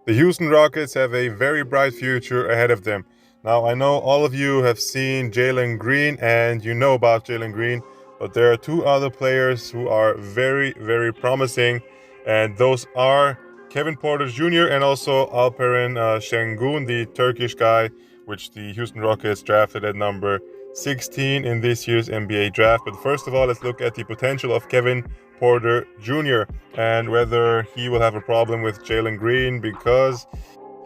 The Houston Rockets have a very bright future ahead of them. Now, I know all of you have seen Jalen Green and you know about Jalen Green, but there are two other players who are very, very promising, and those are Kevin Porter Jr. and also Alperen Şengün, the Turkish guy, which the Houston Rockets drafted at number 16 in this year's NBA draft. But first of all, let's look at the potential of Kevin Porter Jr. and whether he will have a problem with Jalen Green because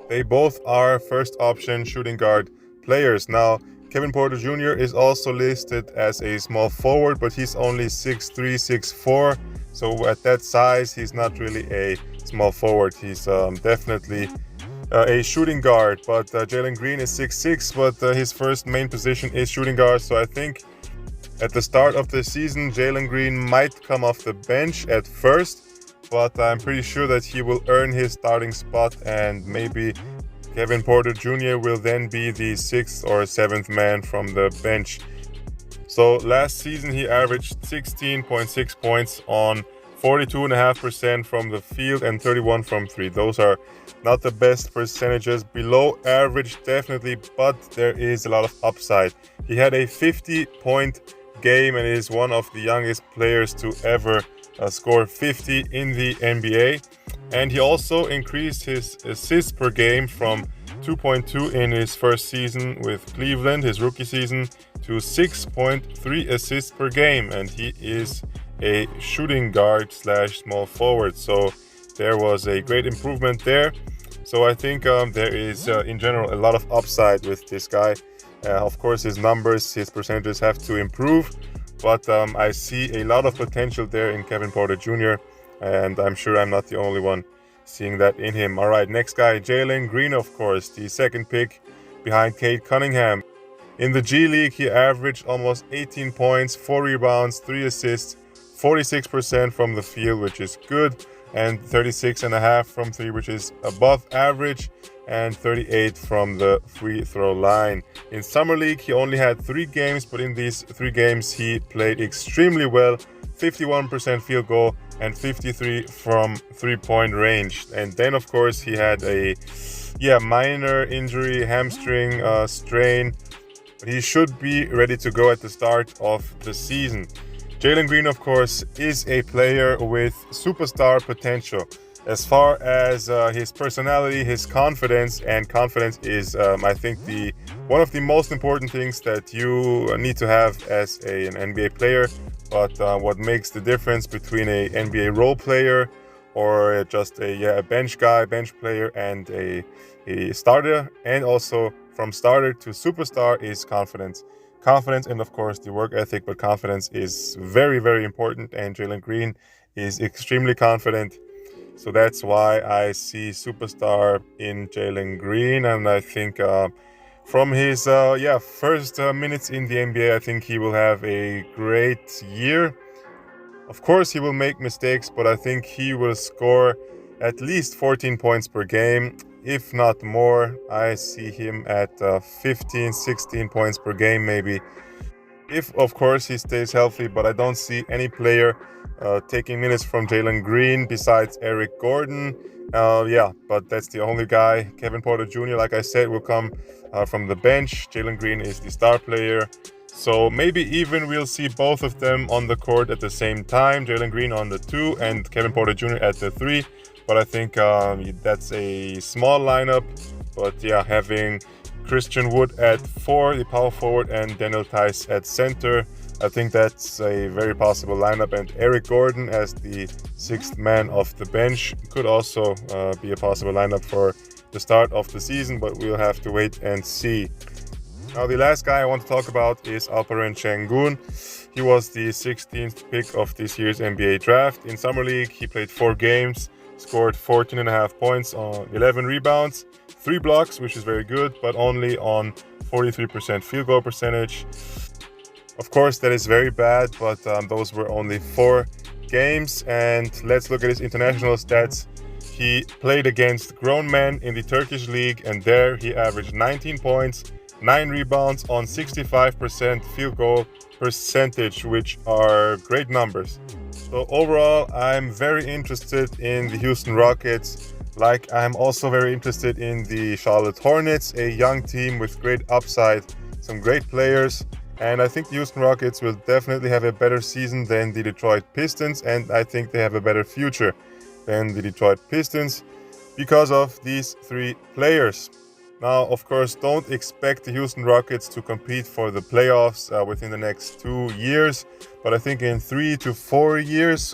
they both are first option shooting guard players. Now, Kevin Porter Jr. is also listed as a small forward, but he's only 6'3", 6'4". So at that size, he's not really a small forward. He's definitely a shooting guard. But Jalen Green is 6'6", but his first main position is shooting guard. So I think at the start of the season, Jalen Green might come off the bench at first, but I'm pretty sure that he will earn his starting spot, and maybe Kevin Porter Jr. will then be the sixth or seventh man from the bench. So last season he averaged 16.6 points on 42.5% from the field and 31 from three. Those are not the best percentages, below average definitely, but there is a lot of upside. He had a 50-point game and is one of the youngest players to ever score 50 in the NBA. And he also increased his assists per game from 2.2 in his first season with Cleveland, his rookie season, to 6.3 assists per game. And he is a shooting guard slash small forward. So there was a great improvement there. So I think there is, in general, a lot of upside with this guy. Of course, his numbers, his percentages have to improve. But I see a lot of potential there in Kevin Porter Jr. And I'm sure I'm not the only one seeing that in him. All right, next guy, Jalen Green, of course, the second pick behind Cade Cunningham. In the G League, he averaged almost 18 points, 4 rebounds, 3 assists, 46% from the field, which is good, and 36.5 from three, which is above average, and 38 from the free throw line. In Summer League, he only had 3 games, but in these 3 games, he played extremely well. 51% field goal and 53 from three-point range. And then, of course, he had a minor injury, hamstring strain. But he should be ready to go at the start of the season. Jalen Green, of course, is a player with superstar potential. As far as his personality, his confidence, and confidence is, I think, one of the most important things that you need to have as an NBA player. But what makes the difference between a NBA role player or just a bench guy, bench player, and a starter, and also from starter to superstar, is confidence. Confidence and, of course, the work ethic, but confidence is very, very important, and Jalen Green is extremely confident. So that's why I see superstar in Jalen Green, and I think from his first minutes in the NBA, I think he will have a great year. Of course, he will make mistakes, but I think he will score at least 14 points per game, if not more. I see him at 15, 16 points per game maybe, if of course he stays healthy. But I don't see any player taking minutes from Jalen Green besides Eric Gordon. But that's the only guy. Kevin Porter Jr., like I said, will come from the bench. Jalen Green is the star player. So maybe even we'll see both of them on the court at the same time. Jalen Green on the 2 and Kevin Porter Jr. at the 3. But I think that's a small lineup. But yeah, having Christian Wood at 4, the power forward, and Daniel Tice at center, I think that's a very possible lineup. And Eric Gordon as the 6th man off the bench could also be a possible lineup for the start of the season, but we'll have to wait and see. Now, the last guy I want to talk about is Alperen Şengün. He was the 16th pick of this year's NBA draft. In Summer League, he played 4 games, scored 14.5 points on 11 rebounds, 3 blocks, which is very good, but only on 43% field goal percentage. Of course, that is very bad, but those were only 4 games. And let's look at his international stats. He played against grown men in the Turkish league, and there he averaged 19 points, 9 rebounds on 65% field goal percentage, which are great numbers. So overall, I'm very interested in the Houston Rockets. Like, I'm also very interested in the Charlotte Hornets, a young team with great upside, some great players. And I think the Houston Rockets will definitely have a better season than the Detroit Pistons, and I think they have a better future than the Detroit Pistons because of these three players. Now, of course, don't expect the Houston Rockets to compete for the playoffs within the next 2 years, but I think in 3 to 4 years,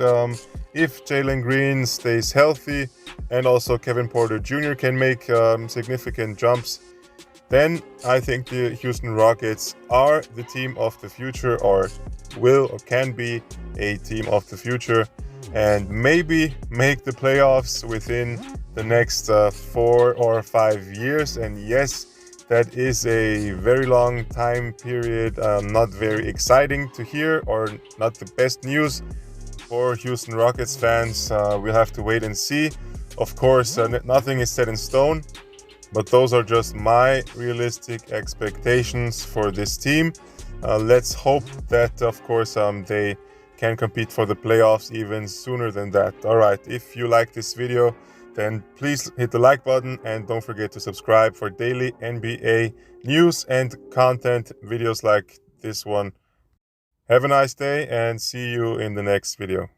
if Jalen Green stays healthy and also Kevin Porter Jr. can make significant jumps, then I think the Houston Rockets are the team of the future, or will or can be a team of the future, and maybe make the playoffs within the next 4 or 5 years. And yes, that is a very long time period, not very exciting to hear, or not the best news for Houston Rockets fans. We'll have to wait and see. Of course, nothing is set in stone, but those are just my realistic expectations for this team. Let's hope that, of course, they can compete for the playoffs even sooner than that. All right, if you like this video, then please hit the like button and don't forget to subscribe for daily NBA news and content videos like this one. Have a nice day and see you in the next video.